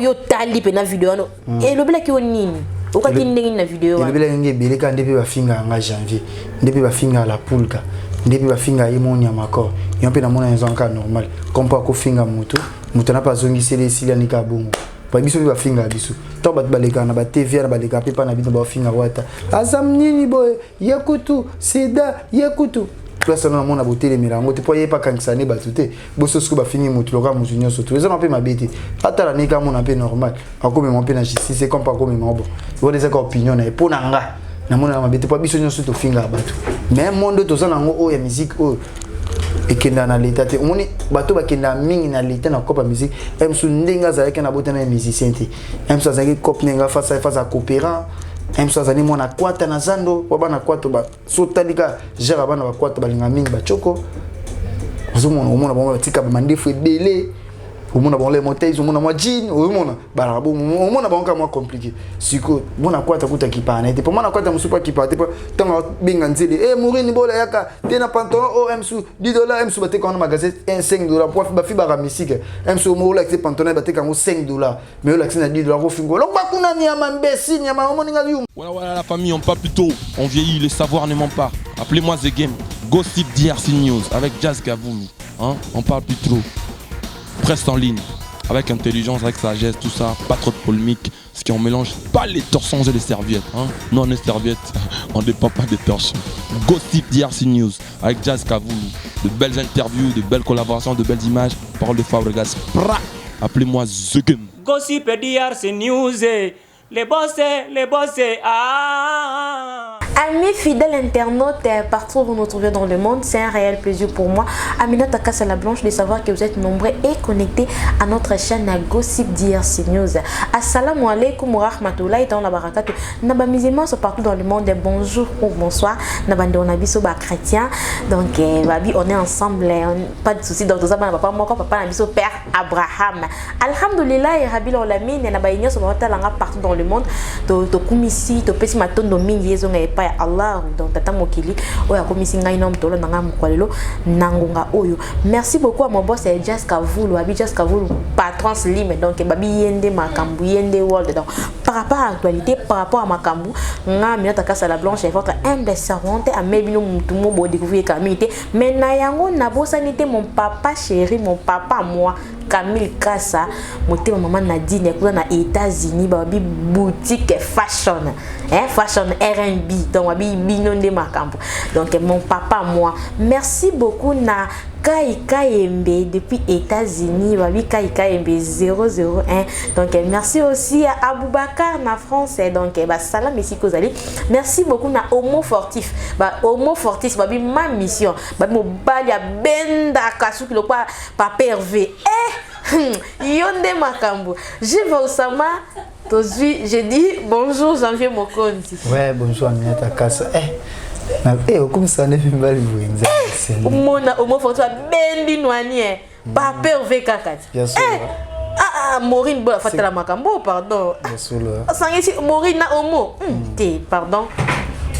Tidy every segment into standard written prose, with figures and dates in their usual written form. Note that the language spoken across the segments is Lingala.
yo tali pe na vidéo no et le bla ki onini o ka kindengi na vidéo le bla ngi beleka ndepe ba finga nga janvier ndepe ba finga la poulka ndepe ba finga yemoni ya makor yo pe na mona nzo nka normal comme pas ko finga mutu na pas zongi sele sili anika bongo pa biso ba finga biso to ba baleka na ba TV na baleka pe pa na bino ba finga wata azam nini boy yakutu sida yakutu place na mona botele mirango te po yepa kankisane batute boso siko ba fingi mutu loka mutu nyoso to eza na pe mabeti ata la nika mona pe normal akome mon pe na justice c'est comme pas comme mon bon vous des opinion na po na nga na mona mabeti po biso nyoso to finga batu mais monde to za nango o ya musique o ekenda na l'état te omoni bato bakenda mingi na l'état na kopa musique emsu ndenga za yake na botana musicien te emsu azaki cop nenga face à coopérant emsu azani mona kwata na zando wabana kwato ba sotalika jera bana ba kwato balinga mingi ba choko ozomona omona ba tika ba mandefu délai omona bon les montées omona moi jean omona bala bo omona ba encore moins compliqué siko mona kwata kuta kipana te mona kwata musupa kipana te tanga binga nzeli Morini bola yaka tena pantalon o emsu $10 emsu bate quand magasin $5 pour ba fiba ra musique emsu mo la que pantalon bate quand $5 mais la que na $10 ko fingo lo bakuna ni amambesi ni amamoninga yu. Voilà la famille, on parle plus tôt, on vieillit, le savoir ne ment pas. Appelez-moi The Game, Gossip DRC News avec Jazz Gavoulou, hein, on parle plus trop. Presse en ligne, avec intelligence, avec sagesse, tout ça, pas trop de polémique, ce qui on mélange pas les torchons et les serviettes, hein. Non, les serviettes, on ne dépend pas des torchons. Gossip DRC News avec Jazz Gavoulou, de belles interviews, de belles collaborations, de belles images, parole de Fabregas, appelez-moi The Game. Gossip DRC News, les boss, ah. Amis fidèles internautes, partout où vous nous trouvez dans le monde, c'est un réel plaisir pour moi, Aminata Kassala Blanche, de savoir que vous êtes nombreux et connectés à notre chaîne Gossip DRC News. Assalamu alaikum wa rahmatullahi wa barakatuh. Naba musulmans sont partout dans le monde, bonjour ou bonsoir. Naba nabiso ba chrétien. Donc babi on est ensemble, pas de soucis. Donc ça papa moi papa nabiso père Abraham. Alhamdulillah et rabil alamin naba igno so langa partout dans le monde. To kumisi to pesi matondo mingi yezo ngai pa Allah donc tata mokili oya komisi ngai nom tolo nanga mokwalelo nangunga oyo. Merci beaucoup à mon boss Jazz Gavoulou, abi Jazz Gavoulou patron slim donc babi yende makambu yende world donc par rapport à l'actualité par rapport à makambu nga Aminata Kassala Blanche est votre humble servante à mebino mutumo bo découvrir kamité mais na yango na bosanité mon papa chéri mon papa moi Camille Kassa moté maman Nadine pour na États-Unis babi boutique fashion fashion R&B donc babi binonde makambo donc mon papa moi merci beaucoup na Kai Kayembe depuis États-Unis babi Kai Kayembe 001 donc merci aussi à Aboubakar na France donc ba salam merci kozali merci beaucoup na Homo Fortif Homo Fortif babi ma mission babi mo bali ya benda kasuki lo pa Hervé Yonde Makambo. Je vais au Sama. J'ai dit bonjour Janvier Mokonzi. Ouais, bonjour Aminata Kassa. Comme ça, on est bien mal joué. Mona Homo Fortu bendi noani Papa Hervé Kakati. Bien sûr. Maureen Bola Fatala Makambo, pardon. Bien sûr. Sangesi Maureen na Homo. Pardon.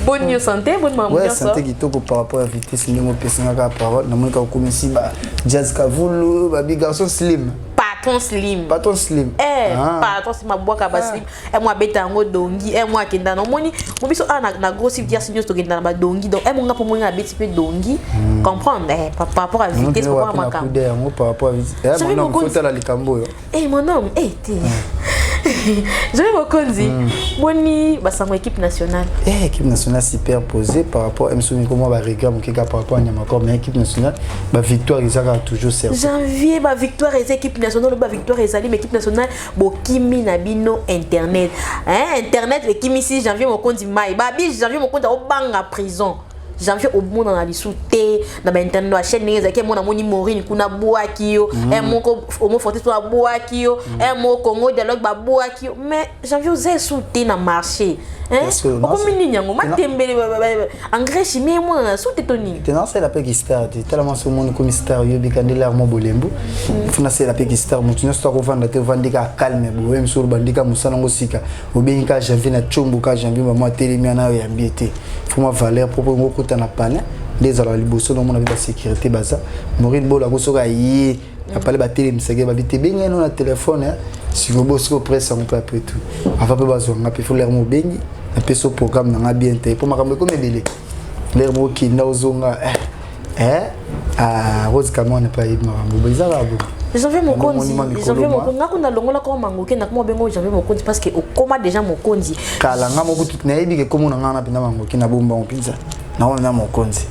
Bonne santé, bonne maman. Ouais, santé qui toque par rapport à la vitesse, nous avons la parole. Nous avons commencé à Jazz Gavoulou, baby garçon slim. Patron slim. Patron slim. Patron c'est ma boîte à slim. Et moi bête en dongi. Et moi qui est dans nos moni. Moi biso na grosse Dias News to qui dans ma dongi. Donc et mon gars pour moi na bête peu dongi. Comprendre par rapport à vitesse par rapport à ma cam. Par rapport à vitesse. Mon nom faut la likambo. Mon nom je vais vous conduire. Boni, bah, c'est mon équipe nationale. Équipe nationale super posée par rapport à M. Comment va regarder par rapport à Niamakor, mais équipe nationale, bah victoire ils ont toujours servi. Janvier, bah victoire et équipe nationale, bah victoire et salim équipe nationale, bo kimi nabino internet. Internet le kimi si janvier mon compte mai, bah bi janvier mon compte au banga prison. Janvier au monde dans la souté na ba internet la chaîne les qui mon amoni Maureen kuna boakio et mon Homo Fortis to boakio et mon Congo dialogue ba boakio mais janvier aux souté na marché comme ni nyango matembele engrais chimie moi souté toni tenant c'est la paix qui star tellement ce monde comme star yo bikandela mo bolembo funa c'est la paix qui star mo tino sto ko vanda te vandika calme bo même sur bandika musana ngosika obenka janvier na chombo ka janvier maman telemi na ya mbiete fuma valeur propre na pana les ala liboso no mona ba sécurité baza Maureen Bola ko soka yi après ba télé misage ba bité benga no na téléphone si vous bossez au presse on peut après tout avant peu bazo nga pe faut l'air mo bengi na pe so programme na bien té pour makambo ko mebele l'air mo ki na ozonga Rose Kamon n'est pas makambo ba za bo Janvier Mokonzi ngakunda longola ko mangoke na ko bengo Janvier Mokonzi parce que okoma déjà Mokonzi kala nga moko tout na yebi ke komo na nga na pina mangoke na bomba on pizza na Mokonzi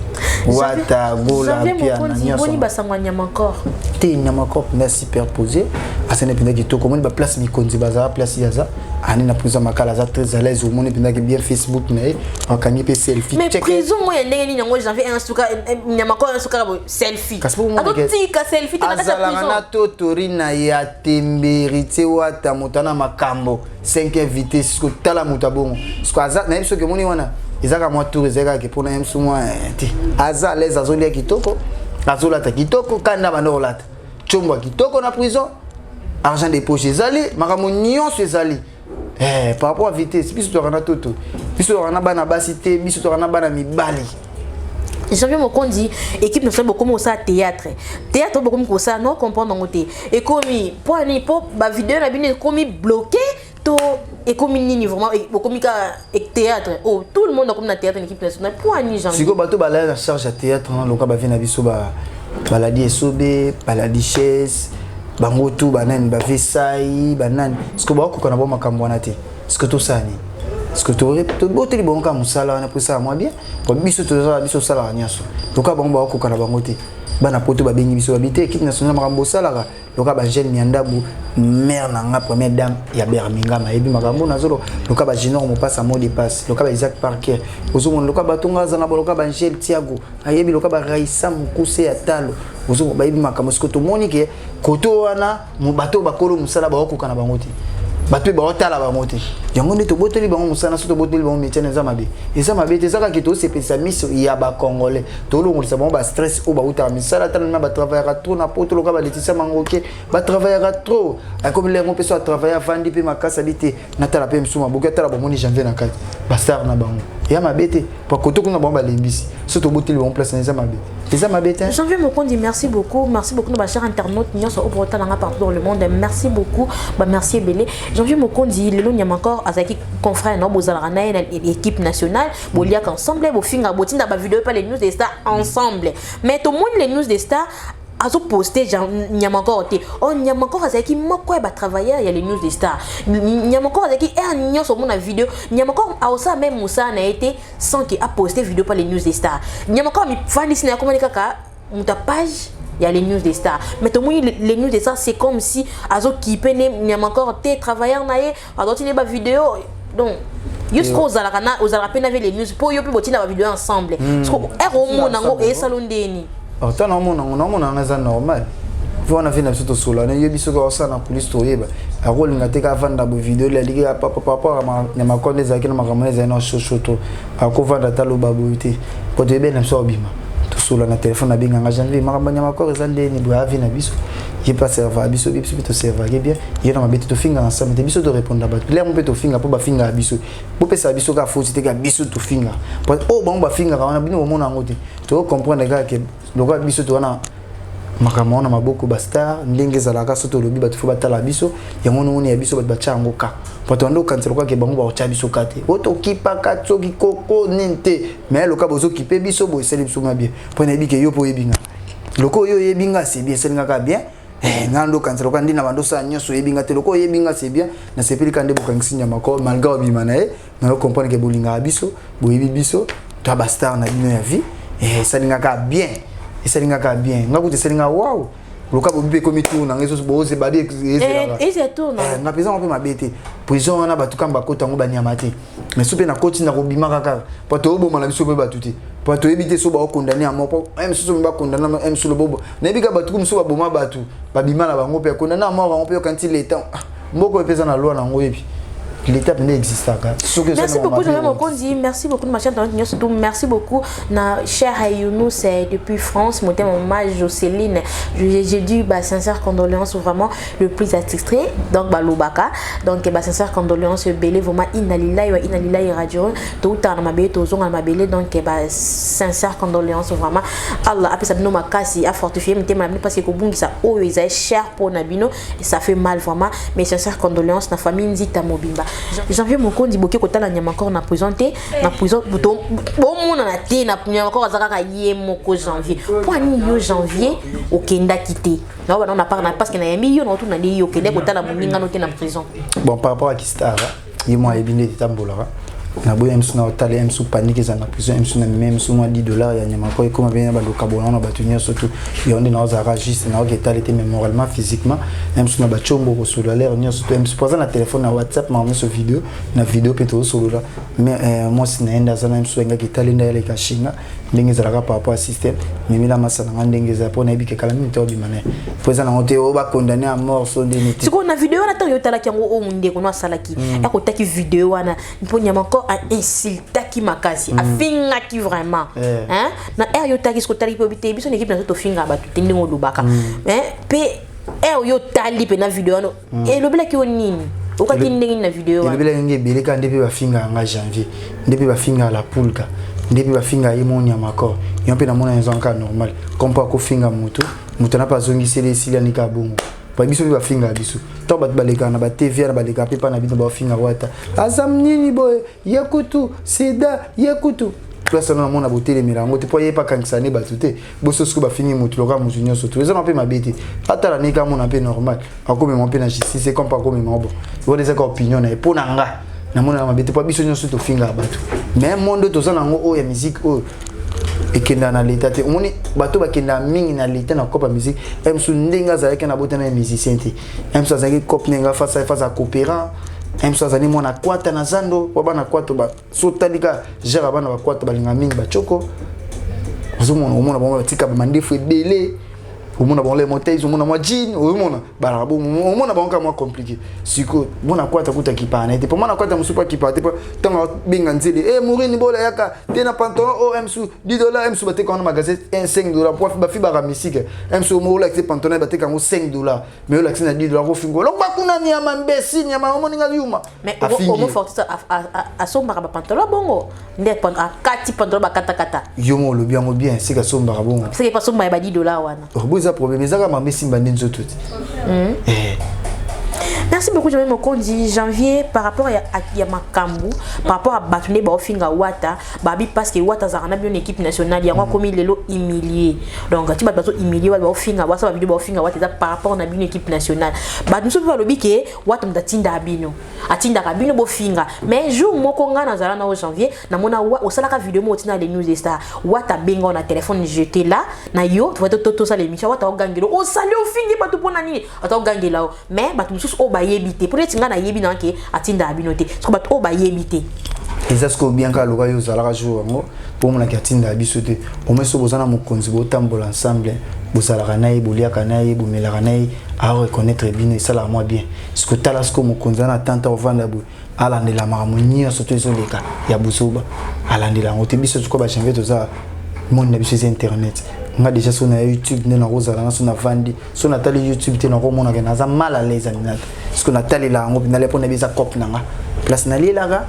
wata gola pia na nyoso boni basangwa nyama encore te nyama encore na superposé asene pina ki to komoni ba place Mokonzi baza place yaza ani na prison makala za très à l'aise au monde pina ki bien Facebook na akanyi pe selfie mais prison mo yendenge ni nyango Janvier un suka nyama encore un suka selfie tika selfie tena kata prison totorina ya temberite wata mutana makambo 5 invités jusqu'au tala mutabongo parce aza na biso ke moni wana ezaka moi tour ezaka ke pona msu moi aza les azolia kitoko azolata kitoko kanda bandolata chomba kitoko na prison argent de poche ezali makambo nyonso ezali par rapport à vitesse biso to kana toto biso to kana bana basité biso to kana bana mibali Janvier Mokonzi équipe nationale beaucoup au théâtre beaucoup comme ça non comprendre ngoté et comme pour ni pour ba vidéo na bine comme bloqué to et comme ni vraiment comme théâtre oh tout le monde comme na théâtre équipe nationale pour ni Janvier siko bato bala na charge à théâtre na loka ba vina biso ba baladi esobe baladi chaise bango tout banane ba vesai banane siko ba ko kana bo makambo na te siko to sani parce que tu aurais boté bon comme ça là on a pris ça moi bien pour biso ça là nyaso loka bango ba ko kana bango te bana poto ba bengi biso habité équipe nationale makambo sala loka ba jeune miandabu mère na nga première dame ya Birmingham ebi makambo nazolo loka ba junior mo passe à mot de passe loka ba Isaac Parker ozo loka ba tonga za na loka ba Angel Thiago ayebi loka ba Raissa Mukuse ya talo ozo ba ebi makambo siko to monike koto wana mo bato ba kolo musala ba ko kana bango te bato ba otala ba mote yango nde to boteli bango musana so to boteli bango métier na zamabe ezamabe te saka ki to se pesa miso ya ba congolais to longolisa bango ba stress o ba uta misala tala na ba travailler trop na poto loka ba letisa mangoke ba travailler trop comme les ngompe so a travailler vandi pe makasa bité na tala pe msuma boka tala ba moni Janvier na kati ba star na bango ya mabete pa koto kuna bango ba lembisi so to boteli bango place na zamabe ezamabe te Janvier Mokonzi merci beaucoup nos chers internautes nyonso au portal partout dans le monde merci beaucoup merci belé Janvier Mokonzi lelo nyama encore azaki confrère no bozala na équipe nationale bolia ensemble bo finga botinda ba vidéo pas les news des stars ensemble mais tout le monde les news des stars azo posté nyama encore te on nyama encore azaki moko ba travailler il y a les news des stars nyama encore azaki nyonso mona vidéo nyama encore aosa même Moussa na été sans qu'il a posté vidéo pas les news des stars nyama encore mi fani sina comment kaka muta page il y a les news des stars mais tout le monde les news des stars c'est comme si azo qui peine nyama encore te travailler na ye azo tine ba vidéo donc jusqu'aux ala peine avec les news pour yo pe botina ba vidéo ensemble parce que au nango e salondeni autant non mon ça normal faut on a fait na surtout solo na yebi soko ça na police to yeba a role ngate ka vanda bo vidéo la liga papa na makonde za kina makamone na shoshoto a ko vanda talo babuité ko te be na so bima to solo na téléphone na binga Janvier makamanya makore za ndeni bo avi na biso il pas serva biso to serva bien il na mabeti to finga ensemble te biso to répondre ba là on peut to finga po ba finga biso po pesa biso ka faut te ka biso to finga o ba ba finga ka na bino mo na ngote to comprendre ga que loka biso to na makambo na maboko ba star ndenge za la ka soto lobi ba to fo batala biso yango no ni ya biso ba chango ka poto ndo kanselo kwa ke bango ba cha biso kate oto kipa ka tsoki koko nente mais loka bozo kipe biso bo eseli biso bien po na bi ke yo po yebinga loko yo yebinga c'est bien selinga ka bien ngando kanselo kwa ndina bando sa nyoso yebinga te loko yebinga c'est bien na sepeli kande bokangisi nyama ko malga obima na e na comprendre ke bolinga biso bo yebi biso to ba star na bino ya vie selinga ka bien selinga ka bien ngakuti selinga wow loka bobi ko mituna ngezo boze badi et tourne na pesa on peut mabete prison na batuka mbakota ngo banyamate mais soupe na koti na kobima kaka poto oboma na biso be batuti poto ebite so ba okondane amopo même so ba kondana même so le bobo na bika batuku mso ba boma batu babima na bango pe kondana amopo bango pe kanti l'état mboko pesa na loi na ngo yebi l'étape n'existe pas. Merci beaucoup, Jean-Pierre Mokondi. Merci beaucoup de ma chère surtout. Merci beaucoup, na cher Younous depuis France. Mon hommage Jocelyne. J'ai dû sincère condoléances vraiment le plus attitré. Donc Lobaka. Donc sincère condoléances belé vraiment inalilaï radio. Tout à ma belle, tout à ma belle. Donc sincère condoléances vraiment. Allah après ça nous m'a cassé à fortifier mais parce que Kobungi ça oh ils est cher pour Nabino et ça fait mal vraiment. Mais sincère condoléances na famille Nzita Mobimba. Jean-Pierre Mokondi boké kotala nyama encore na présenté na prison bon mon na té na nyama encore azaka yé moko janvier pour ni yo janvier okenda quitter non on a parlé parce que na yami yo na tout na ndi yo kende kotala moninga no té na prison bon par rapport à Kistara il m'a ebindé tambola na boya msuna otale msu panique za na prison msu na même msu $10 ya nyama ko comme bien ba lokabona na batunya surtout yonde na za registre na oketale te moralement physiquement msu na ba chombo ko sur l'air ni surtout msu poza na téléphone na WhatsApp ma msu vidéo na vidéo peto sur là mais moi sinaenda za na msu nga kitale nda ile kashinga ndenge za par rapport à système mais mila masana ndenge za pona ibike kala minute obimane poza na hote o ba condamné à mort so ndeni siko na vidéo na to yotala kyango o munde ko no salaki akotaki vidéo wana mponya mako a insulté qui makasi a finga qui vraiment hein na yo taki sko tali po bité biso équipe na to finga ba tout ndingo lubaka hein pe yo tali pe na vidéo no et le bla ki onini okati ndingi na vidéo wana le bla ngi beleka ndebe ba finga nga janvier ndebe ba finga la poulka ndebe ba finga yemoni ya makor yo pe na mona nzonka normal comme pas ko finga mutu na pas zongi sele sili ni kabungu ba biso ba finga biso to ba baleka na ba TV na baleka pe pa na biso ba finga wata azam nini boy yakutu sida yakutu place na mona botele mirango te po yepa kankisane ba tuté boso siko ba fingi mutu loka musunyo soto eza pe mabeti atala nika mona pe normal akome mon pe na justice c'est comme pas comme mon bon vous des opinion na po na nga na mona na mabeti po biso nyoso to finga batu mais monde to zana ngo o ya musique o ekenda na l'état te omoni bato bakenda mingi na l'état na kopa musique emsu ndinga za yake na bota na musicien te emsu za yake kop nenga face à coopérant emsu za ni mona kwata na zando wa bana kwato ba sotalika jera bana ba kwato balinga mingi ba choko omona ba tika ba mandefu délai omona bon les montées omona moi jean omona bala bo omona ba onka moi compliqué siko bona kwata kuta kipana te pour mona kwata musupa kipana te tanga binga nzeli mourini bola yaka tena pantalon emsu $10 emsu bate quand magasin $5 pour ba fi ba musique emsu mo la pantalon bate quand $5 mais la na $10 ko fingo lo ba kuna ni ama mbesi ni ama omoni nga yuma mais omo forte a somba ba pantalon bongo nde pantalon kati pantalon ba kata yomo lo bien c'est que somba bongo c'est pas somba ba $10 wana problème mais ça va m'amener simba nzo tout. Merci beaucoup Jean-Pierre Mokondi. Janvier par rapport à Makambu, par rapport à Batune Baofinga Wata, Babi parce que Wata Zarana bien une équipe nationale, il y a encore commis les lots humiliés. Donc tu vas pas humilier Baofinga Wata, Babi Baofinga Wata par rapport à une équipe nationale. Bah nous sommes pas le biquet, Wata m'datinda abino, atinda abino Bofinga. Mais jour Mokonga na Zarana au janvier, na mona au salaka vidéo motina les news des stars. Wata benga na téléphone jeté là, na yo, tu vois tout ça l'émission Wata au gangelo. Oh salut au fingi pas tout pour nani, Wata au gangela. Mais bah nous sommes au yebité pour être ngana yebi nanke atinda abinote so bat o ba yebité ezasko bien ka loka yo zalaka jour ngo pour mon atinda abisote au moins so bozana mokonzi botambola ensemble bozalaka nayi boliaka nayi bomelaka nayi a reconnaître bien ça la moi bien ce que talasko mokonzi na tanta ovanda bu alandela mamunia surtout les leka ya busoba alandela ngote biso ko ba chanver to za monde na biso internet nga déjà sur YouTube ne na rozala na sur na vandi sur na tali YouTube te na ko mona ke na za mal à l'aise aminata parce que na tali la ngo na le pona bisa cop nanga place na lila ga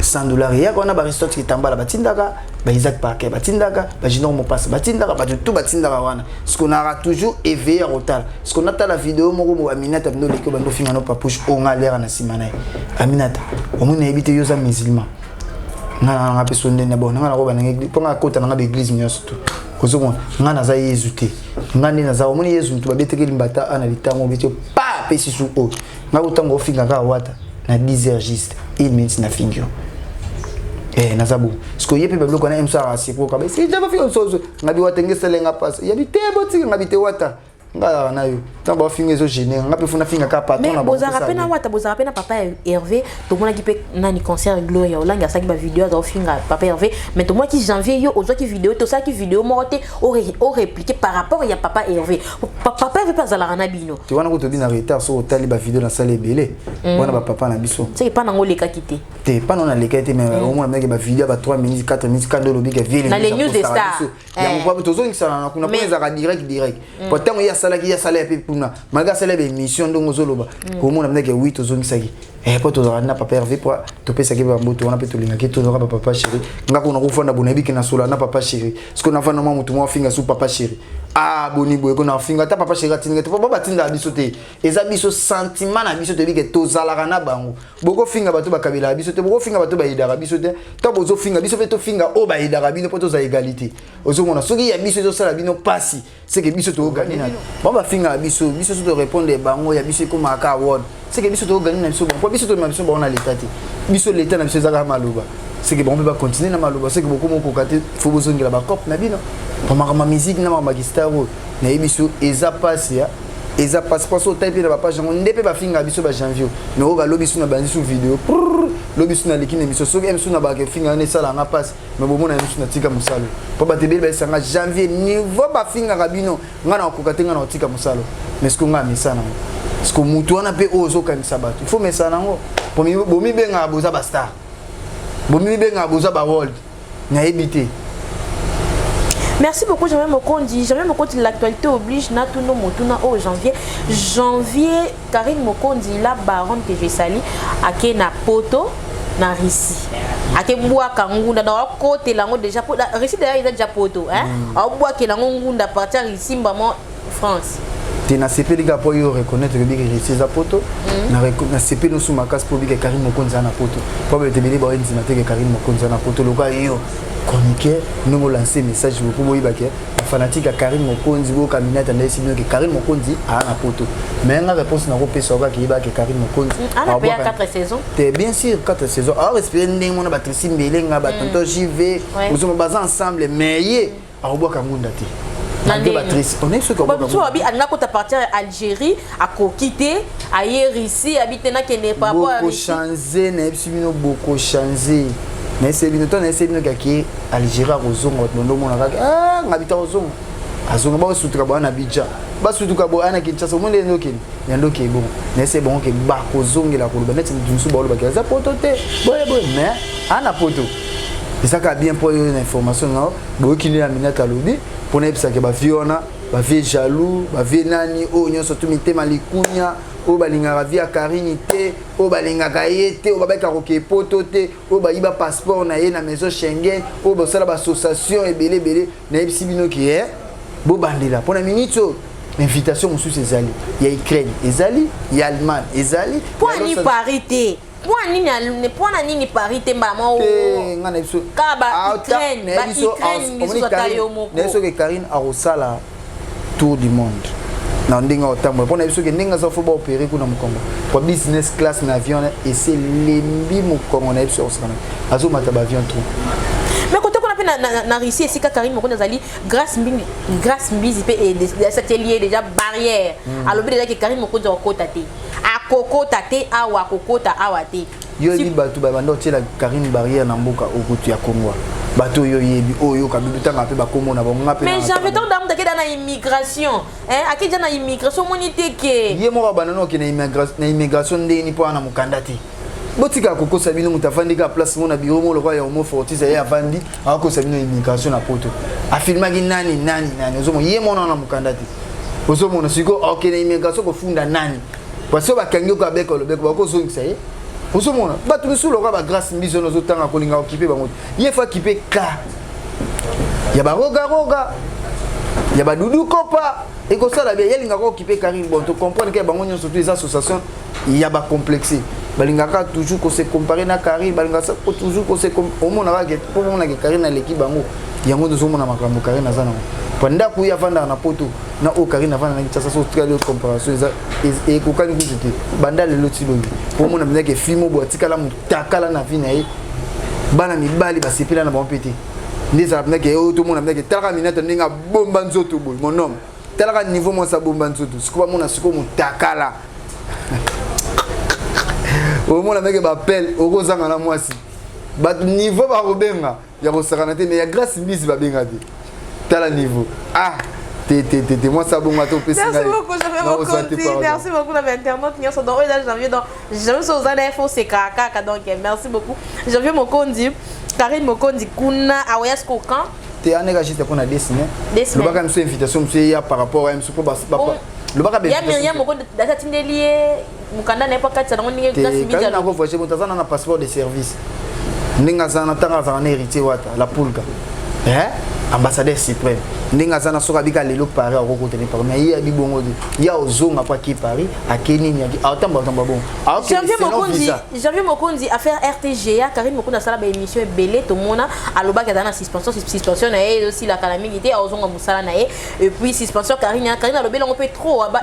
$100 ya ko na ba restaurant ki tambala batindaka ba Isaac Parker batindaka ba Junior Mopasa batindaka ba tout batindaka wana parce qu'on aura toujours éveillé à retard parce qu'on a la vidéo moko mo Aminata ndo leko bando finga no papouche o nga lera na simana Aminata o mona ebite yo za musulman nga peso ndene bon nga na ko ba na ponga kota na église nyoso tout kozomo nga na za Yesu te nga ndi na za omoni Yesu to babeteke limbata ana litango bityo pa pesi su o nga utango finga ka wata na 10h juste 1 minute na fingio na zabu sko yepe bablo kona emsa asipo ka ba si java fi onso nga bi watenge selenga pass ya bitebo ti nga bite wata nga na yo tant ba finga zo gêner nga pe funa finga ka patron na boza rapena wata boza rapena papa Hervé to mona ki pe nani concert Gloria olanga saki ba vidéo za finga papa Hervé mais to moi qui janvier yo ozo ki vidéo to saki vidéo morte au répliquer par rapport ya papa Hervé papa Hervé pas za la rana bino tu wana ko to bina retard so otali ba vidéo na salle belé wana ba papa na biso c'est pas nango leka kité te pas non na leka té mais au moins ba vidéo ba 3 minutes 4 minutes quand lobi ke vie na les news des stars ya mo pa to zo ngisala na kuna ko za direct pourtant ya sala ki ya sala pe puna malgré sala be mission ndongo zoloba au moins na ke 8 zo ngisaki pas to za na papa Hervé pour to pesa ke ba mboto wana pe to linga ke to za papa chéri ngako na ko fanda bonabi ke na sola na papa chéri parce que na fanda mo mutu mo finga sous papa chéri ah boni boye ko na finga ta papa chéri atinga te papa batinda biso te eza biso sentiment na biso te bi ke to zalaka na bango boko finga bato bakabela biso te boko finga bato ba idara biso te to bozo finga biso pe to finga o ba idara bino poto za égalité ozo mona soki ya biso to sala bino pasi c'est que biso to gagner na ba finga biso to répondre bango ya biso ko maka award c'est que biso to gagner na biso bon biso to na biso ba na l'état te biso l'état na biso za ka maloba c'est que bon on peut continuer na maloba c'est que beaucoup mon kokate faut bozongela ba cop na bino pour ma musique na ma magistaro na biso eza passe ya eza passe pas au type na ba page ndepe ba finga biso ba janvier mais o ba lobi suna banzi su vidéo lobi suna likine biso so em suna ba ke finga ne sala na passe mais bo mona suna tika musalo po ba tebeli ba sanga janvier niveau ba finga rabino ngana kokate ngana tika musalo mais ce qu'on a mis ça na ce que mutu wana pe ozo kanisa bato il faut mettre ça nango pour mi benga boza ba star bomi benga boza ba world na ebité. Merci beaucoup, Jamais Mokondi. Jamais Mokondi, l'actualité oblige, Natuno Motuna au janvier. Janvier, Karine Mokondi, la baronne que j'ai sali, à Kena Poto, na Rissi. À Kemboua Kangunda, dans le côté, là, déjà, Rissi d'ailleurs, il a déjà Poto, hein. À Bois Kelangunda, partir Rissi, maman, France. Tu n'as pas de pour reconnaître que Rissi est à Poto. Na CP no suma kas pour que Karine Mokonzi na poto. Pour te dire ba ndina te que Karine Mokonzi na poto loka yo. Chroniqueur nous lancer message pour boyiba ke fanatique à Karine Mokonzi bo caminata na esi que Karine Mokonzi a na poto. Mais la réponse na ko pesa ka ki ba que Karine Mokonzi. Ah il y a 4 saisons. T'es bien sûr 4 saisons. Alors respirer ndenge mona batrisi mbelenga ba tonto JV. Nous sommes basés ensemble mais yé a boa kangunda te. On est sûr que tu as dit partir à Algérie, à quitter, à ici, habiter na qui n'est pas beaucoup changé, beaucoup changé. Mais c'est bien toi, c'est bien que Algérie a raison, habitant aux zones. À zone ba sutuka ba na Abidjan. Ba sutuka bo ana Kinshasa monde ndoki. Ndoki bon. Mais c'est bon que ba ko zongela ko ba net ndusu ba lo ba kaza potote. Boye mais ana poto. Et ça a bien pour une information non. Bo kini na minata lobi. Pour ne pas que ba viona, ba vie jaloux, ba vie nani o nyo surtout mitema likunya, o balinga via karinité, o balinga kayete, o ba ka roke potote, o ba iba passeport na ye na maison Schengen, o ba sala ba association ebele na ebisi bino ki est bo bandila. Pour na minute invitation musu ezali. Il y a Ukraine, ezali, il y a Allemagne, ezali. Pour ni parité. Pour nini parité maman ngana biso kaba Ukraine biso tayo moko neso ke Karine a rosala tour du monde na ndinga otambo pona biso ke ndinga za football opérer kuna mukongo pour business class na avion et c'est lembi mukongo na biso osana azo mata ba avion trop mais quand on a na Russie ici Karine Mokonzi azali grâce mbizi pe et satelier déjà barrière alors déjà que Karine Mokonzi okota te akokota te awa kokota awa te yo li batu ba bando tiela Karine barrière na mboka okutu ya Congo bato yo yebi oyo kabibuta ngape ba komona ba ngape mais j'avais tant d'amour dans la immigration hein akija na immigration monité ke ye mo ba nano ke na immigration ndeni po na mukandati botika koko sabino mutafandi ka place mona bureau mo lokwa ya homo fortis ya avandi ako sabino immigration na poto afirma ki nani ozomo ye mona na mukandati ozomo na siko ok na immigration ko funda nani parce que ba kangi ko abeko lobeko ba ko zongisa ye ozomo na batu bisu lokwa ba grâce mbizo no zotanga ko linga okipe ba moto ye fa kipe ka ya ba roga ya ba dudu kopa et ko sala bien yelinga ko okipe Karine bon to comprendre que bango nyonso toutes les associations il y a ba complexé balingaka toujours qu'on se comparer na Karine balingaka toujours qu'on se au monde na ke pour mon na ke Karine na l'équipe bango yango nous sommes na makambo Karine na zana pendant que ya vanda na poto na o Karine na vanda na kitasa so très comparaison et ko kani kuzite banda le loti lobi pour mon na ke filmo botika la mutakala na vie na ye bana mibali ba sepela na bon pété ndeza na ke o to mon na ke taka minata ninga bomba nzoto boy mon homme Tel niveau mon sabomba nzoto. Ce qu'on a siko mutakala. Au moins la mec m'appelle au rozanga na moi si. Ba niveau ba robenga ya rosakanate mais ya grâce bis ba benga te. Tel niveau. Ah moi ça bon mato merci beaucoup, je vais me continuer. Merci beaucoup la internaute nous sommes dans janvier donc je me suis aux années faut c'est kaka donc merci beaucoup. Je vais me conduire Karine Mokondi kuna awaya skokan. Te anega juste pour na dessiner. Le baka une invitation monsieur ya par rapport à monsieur papa. Le baka bien. Il y a Myriam Mokondi data tindelier mukanda n'est pas quatre ça on est grâce bien. Quand on voyage bon tazana na passeport de service. Ninga zana tanga zana héritier wata la poulka. Ambassadeur suprême. Ninga zana soka bika lelo Paris au côté de Paris. Mais il y a bibongo il y a ozonga pas qui Paris à Kenya il y a autant bon. Janvier Mokondi à faire RTGA Karine Mokondi sala ba émission belé tout mona aloba ka dana suspension na et aussi la calamité à ozonga musala na et puis suspension Karine alobe longo peut trop ba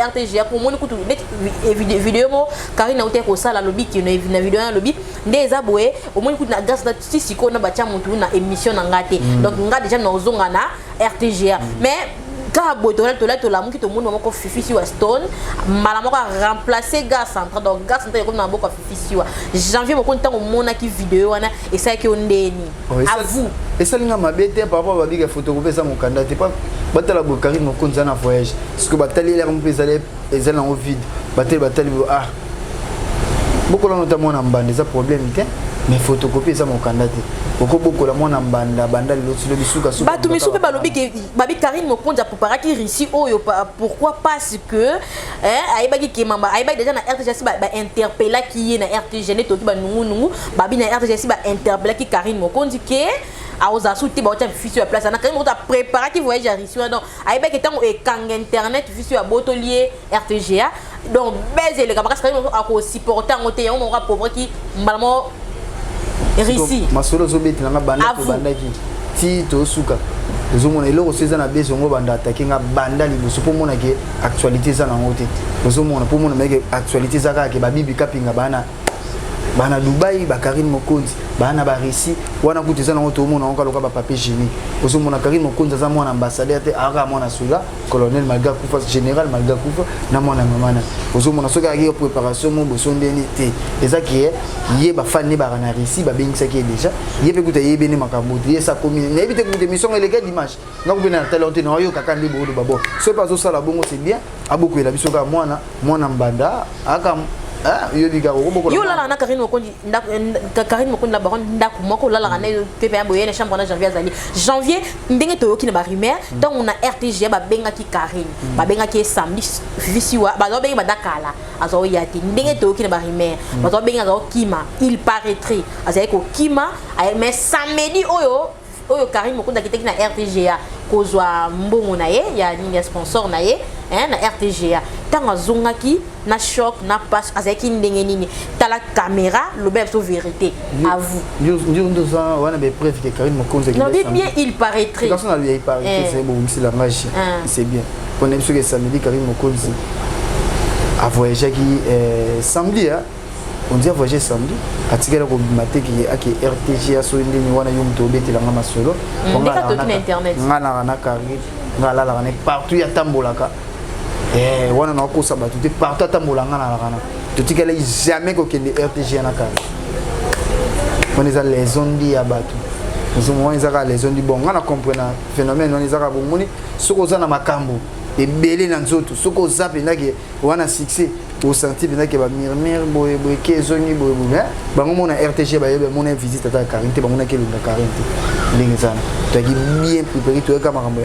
RTGA pour moni kutu vidéo mo Karine ote ko sala lobi ki na vidéo na lobi ndeza boye au moni kutu na grâce na siko na batia mutu na émission na ngate donc nga déjà na ozonga na RTGA mais quand botola tola muki to mundo moko fifi wa stone mala moko remplacer gars central donc gars central comme na boko fifi wa janvier moko ntango mona ki vidéo wana et ça ki ondeni à vous et ça linga mabete par rapport à biga photocopie ça mon candidat t'es pas batala bo Karine Mokondi na voyage parce que batali l'air un peu ezali en vide batali ah beaucoup là notamment na mbande ça problème était mais photocopie ça mon candidat beaucoup la mona mbanda banda le bisuka ba tu misuka ba lobi ke babi Karine Mokondi pour para ki réussi oyo pourquoi parce que ayeba ki mamba ayeba déjà na RTGC ba interpeller qui na RTG ne toki ba nungu babi na RTGC ba interpeller ki Karine Mokondi ke a oza souti ba ota fichu ya place na Karine Mokondi préparer ki voyage à Russie donc ayeba ke tango e kang internet fichu ya botolier RTGA donc beze le kabaka Karine Mokondi a ko supporter ngote ya mo ka pauvre ki mbalamo Rissi masolo zobeti na banda to banda ki ti to suka zomona eloko seza na beso ngo banda attaquer nga banda liboso po mona ke actualité za na ngote zomona po mona meke actualité za ka ke babibi kapinga bana Dubai ba Karine Mokondi bana ba Rissi wana kuteza na ngoto mona onka loka ba papier génie zomona Karine Mokondi za mona ambassadeur te ara mona sula colonel malga kufa général malga kufa na mona mamana zomona soka ki préparation mo bosondeni te ezaki ye ba fan ne ba na Rissi ba bengisa ki déjà ye pe kuta ye bene makambo ye sa commune ne éviter que émission et les gars dimanche nga ko bena talent na yo kakandi bodo babo so pas ça la bongo c'est bien aboko la biso ka mwana mbanda aka yo la na Karine Mokondi la baronne ndako moko la na PPA boyene chambre na janvier ndenge to yoki na ba rumeur donc on a RTG ba benga ki Karine ba benga ki samedi visiwa ba do benga ba dakala azo yati ndenge to yoki na ba rumeur ba do benga zo kima il paraîtrait azo ko kima mais samedi oyo Karine Mokondi ki na RTGA kozwa mbongo na ye ya nini sponsor na ye na RTGA tanga zongaki na choc na passe azaki ndenge nini tala caméra le bel so vérité à vous nous on a des preuves que Karine Mokondi non bien il paraîtrait quand on a lui paraîtrait c'est bon c'est la magie c'est bien on aime ce que samedi Karine Mokondi a voyagé qui samedi on dit voyager samedi atikela ko mateki aki RTGA so ndeni wana yum to betela ngama solo ngala to na internet ngala na Karine ngala la na partout ya tambolaka wana na ko sabatu te partout tambola ngala la to tikela jamais ko kende RTGA na Karine on les a les zones ya batu nous on les a les zones bon ngana comprendre phénomène on les a bon moni soko za na makambo ebele na nzoto soko zape ndaki wana succès au senti que ba murmure boye ke zoni boye bango mona RTG ba yebe mona visite à Karine te bango na kelunga Karine ndenge sana to ki bien préparé to ka makambo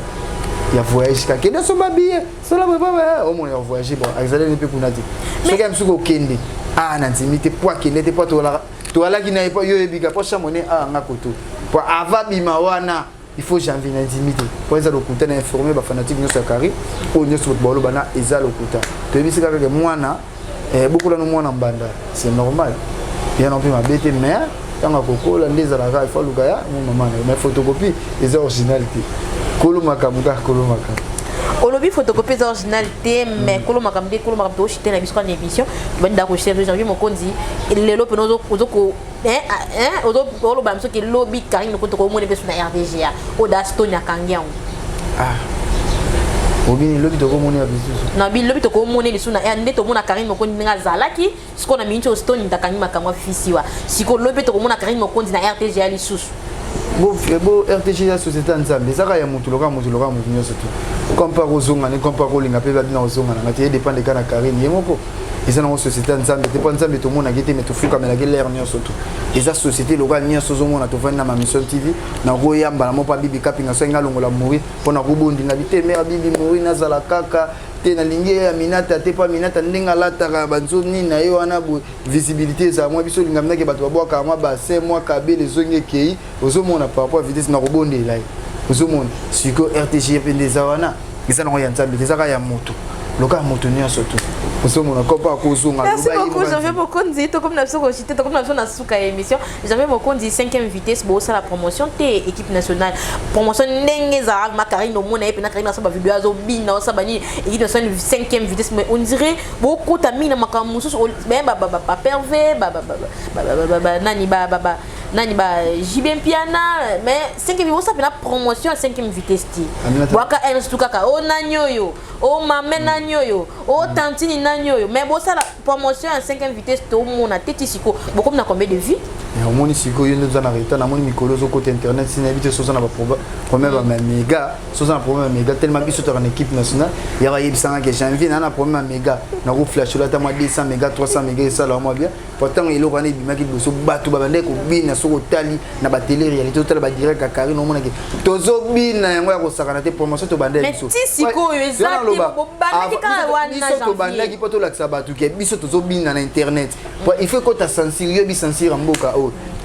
ya voyage ka kende so ba bien so la ba au moins voyager bon exaler ne peut kunati so ka msuko kende na ntimité poa kende te poa to la ki na yo ebika po chamone ngakoto po avabima wana il faut janvier na intimité pour les lokuta na informer ba fanatique nyoso Karine o nyoso bolo bana eza lokuta to ebisi kaka ke mwana beaucoup la no mwana mbanda c'est normal bien non plus ma bête mais tanga kokola ndeza la il faut lukaya mon maman mais photocopie eza originalité kolomaka muka kolomaka olobi photocopie originalité mais kolomaka mde kolomaka to chiter na biso na émission banda ko cher janvier Mokondi lelo penozo ozoko ozo ba mso ke lobby Karine Mokondi ko mone peso na RTGA o da Stonia kangian Obini lobi to komoni ya bisu. Na bi lobi to komoni lisu na ande to mona Karine Mokondi nga zalaki siko na mincho stone ndakangi makamwa fisiwa. Siko lobi to komona Karine Mokondi na RTG ali susu. Bo RTG la société ensemble ezaka ya mutu loka nyonso tu. Compare ozonga ne compare ko linga pe ba bina ozonga na ngati dépend de kana Karine yemoko. Eza na société ensemble te pas ensemble to mona gete mais to fuka mais la guerre nyonso tu. Eza société loka nyonso zo mona to fana na mission TV na ko yamba na mo pa bibi kapinga so ngalongola mori pona ko bondi na bite mère bibi mori na zala kaka te na lingi ya minata te pa minata ndinga lataka banzo ni na yo wana visibilité za moi biso linga mnake bato babwaka ma ba 5 mois kabele zonge kei ozomona par rapport à vitesse na kobonde là ozomona siko RTG pendeza wana eza na ya nzambe ezaka ya moto loka moto nyonso tu ozomona kopa kozonga merci beaucoup Janvier Mokondi to comme na biso ko cité to comme na biso na suka émission Janvier Mokondi 5e vitesse bo ça la promotion te équipe nationale promotion ndenge za Makarine omona et na Karine ça ba vidéo azo bina ça bani équipe nationale 5e vitesse mais on dirait beaucoup ta mina makamusu même ba pervé nani ba JBM Piana mais 5e vitesse ça la promotion à 5e vitesse ti waka Ernst Tukaka o nanyoyo o mamen nanyoyo o tantini nanyoyo mais bon ça la promotion à 5e vitesse to mona teti siko beaucoup na combien de vie au moni siko yo ndoza na reta na moni mikolo zo côté internet si na vite so na ba problème ba méga so na problème méga tellement biso to en équipe nationale ya ba yebisanga que janvier na problème méga na ko flash là ta moi 200 méga 300 méga ça là moi bien pourtant il lo kana bimaki boso batu ba bande ko bina so ko tali na ba télé réalité to ba direct ka Karine omona ke tozo bina yango ya ko sakana te promotion to bande biso mais ti siko yo exactement bo bande ka wana biso to bande ki poto la sabatu ke biso tozo bina na internet il faut que ta censurer bi censurer mboka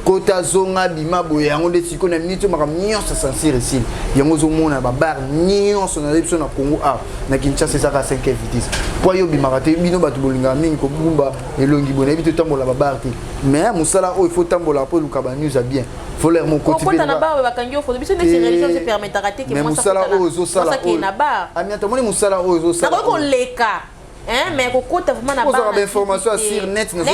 kota zonga bima boye yango de siko na minute makam nyonso censurer ici yango zo mona ba bar nyonso na biso na Congo na Kinshasa ça ka 5e vitesse po yo bima te bino batu bolinga mingi ko bumba elongi bona bito tambola ba bar te mais musala il faut tambola po luka ba news bien faut leur mon quotidien na ba bakangi faut biso ne religion se permettre rater que moi ça ça qui na ba amiata moni musala ozo ça na ko leka mais kokota vraiment na ba information sur net na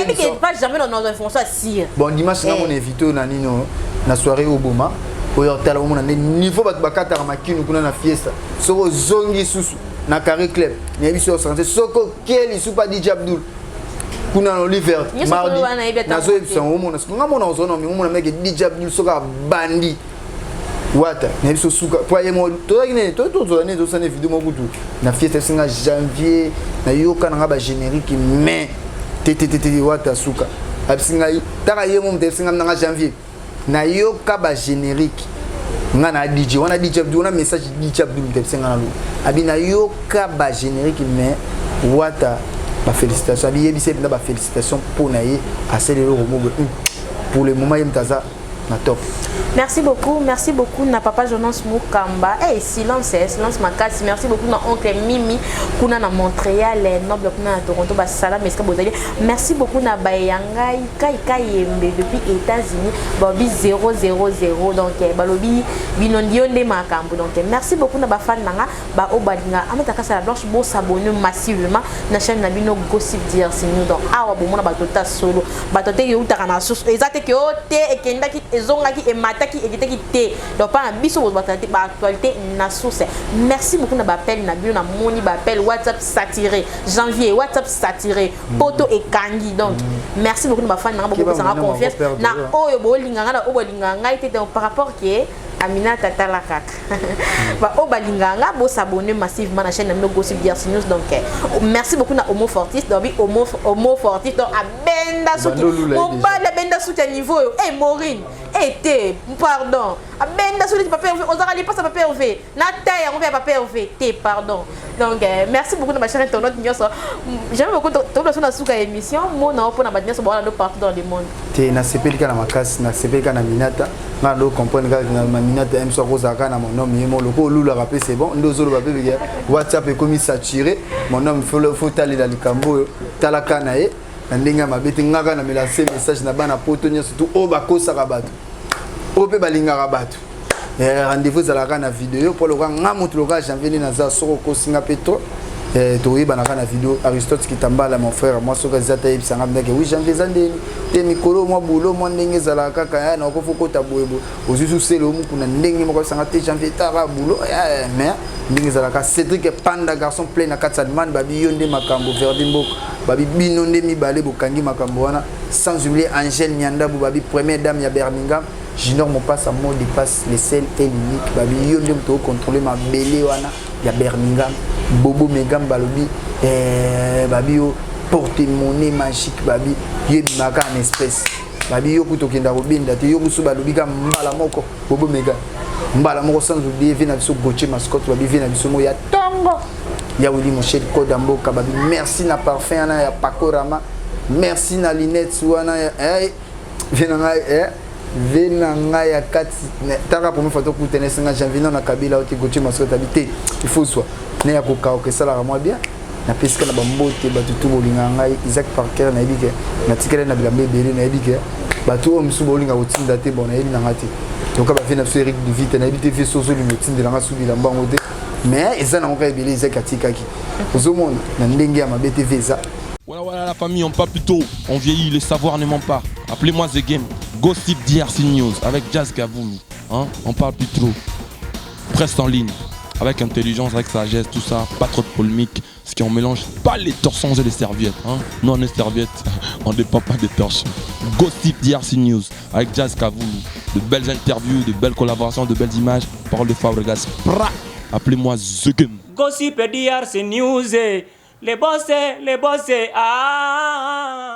pas jamais dans nos informations sur bon dimanche na mon invité na nino na soirée au Boma oyo tala mo na niveau bat bakata makinu kuna na fiesta soko zongi susu na carré club na biso santé soko keli super DJ Abdul kuna no Oliver mardi na zo epsa o mo na soko ngamona ozono mi mo na meke DJ Abdul soka bandi wata na biso suka po yemo to ngine to zone to sane vidéo mo kutu na fiesta singa janvier na yoka na ba générique mais tete wata suka absinga taka yemo mte singa na janvier na yoka ba générique nga na DJ wana DJ Abdul na message DJ Abdul mte singa na lu abi na yoka ba générique mais wata ba félicitations abi yebise na ba félicitations pour na ye aselelo romo pour le moment yemtaza na top. Merci beaucoup na papa Jonas Mukamba. Silence makasi. Merci beaucoup na oncle Mimi kuna na Montréal, noble kuna na Toronto ba salam eska bozali. Merci beaucoup na Bayangai Kayembe depuis États-Unis. Bobby 000 donc balobi binondio nde makambo donc merci beaucoup na ba fan nanga ba obalinga ametaka sala blanche bo s'abonner massivement na chaîne na bino Gossip DRC News donc awa bomona ba tota solo ba tota yo utaka na source exacte que ote ekenda ki ezongaki emataki ekitaki te donc pas biso bo batati ba actualité na source. Merci beaucoup na ba appel na bino na moni ba appel WhatsApp saturé janvier WhatsApp saturé poto et kangi donc merci beaucoup na ba fan nanga beaucoup ça confiance na oyo bolinga na obolinga ngai te donc par rapport que Amina Tatala Kaka. Ba obalinganga bo s'abonner massivement à la chaîne de Gossip DRC News donc merci beaucoup na Homo Fortis donc Homo Fortis donc abenda souti mon bas la benda souti à niveau Maureen té pardon abenda souti pas pervé on allait pas ça pas pervé na taille on va pas pervé té pardon donc merci beaucoup na ma chaîne internaute nyonso j'aime beaucoup to na suka émission mo na opona ba nyonso ba partout dans le monde té na sepelika na makasi na sepelika na minata na do comprendre que minata M soit Rosaka na mon nom yemo loko lula rappel c'est bon ndozolo ba bébé WhatsApp est comme saturé mon nom faut aller dans le cambo talaka na e ndinga mabeti ngaka na melancer message na bana poto nya surtout o bakosa rabatu o pe balinga rabatu rendez-vous za la na vidéo pour le ngamu to loka janvier na za soko ko singa petro to yeba na kana vidéo Aristote Kitambala mon frère moi soka zata yebisanga ndeke oui janvier zande te mikolo moi boulot moi ndenge za la kaka ya na ko foko taboyebo ozusu selo mu kuna ndenge mo ko sanga te janvier tara boulot mais ndenge ezalaka Cédric Panda garçon plein na kati man babi yo nde makambo Verdimbo babi bino nde mibale bokangi makambo wana sans oublier Angèle Nyandabou babi première dame ya Birmingham Junior Mopassa mot dépasse les seuls et l'unique babi yo nde mto contrôler ma belé wana ya Birmingham Bobo Megam balobi babi yo porte-monnaie magique babi yo maka en espèce babi yo kutokenda robinda te yo musu balobi ka mbala moko Bobo Megam mbala moko sans oublier vina biso Gauthier mascotte babi vina biso mo ya tongo ya Willy Mochel Kodamboka babi merci na parfum na ya Pakorama merci na Linette wana vina ngai ya kati taka pour me photo ku tennis nga janvier na Kabila oti Gauthier mascotte habité il faut soit ne ya ko ka ça la moi bien na pesika na bambote batu tu bolinga ngai Isaac Parker na yebike na tikele na bilambe bele na yebike batu o msu bolinga otinda te bona yebi na ngati donc ba vina sur Eric de vite na yebite fi soso li motinda nga su bilamba ngote mais eza na ngoka ebele Isaac atikaki ozomona na ndenge ya mabete visa. Voilà la famille, on parle plus tôt, on vieillit, le savoir ne ment pas. Appelez-moi The Game, Gossip DRC News avec Jazz Gavoulou. Hein? On parle plus trop. Presse en ligne, avec intelligence, avec sagesse, tout ça, pas trop de polémique. Ce qui on mélange pas les torsons et les serviettes. Hein? Nous on est serviettes, on ne dépend pas des torsons. Gossip DRC News avec Jazz Gavoulou. De belles interviews, de belles collaborations, de belles images. Parole de Fabregas. Appelez-moi The Game. Gossip DRC News. Les bossés, ah.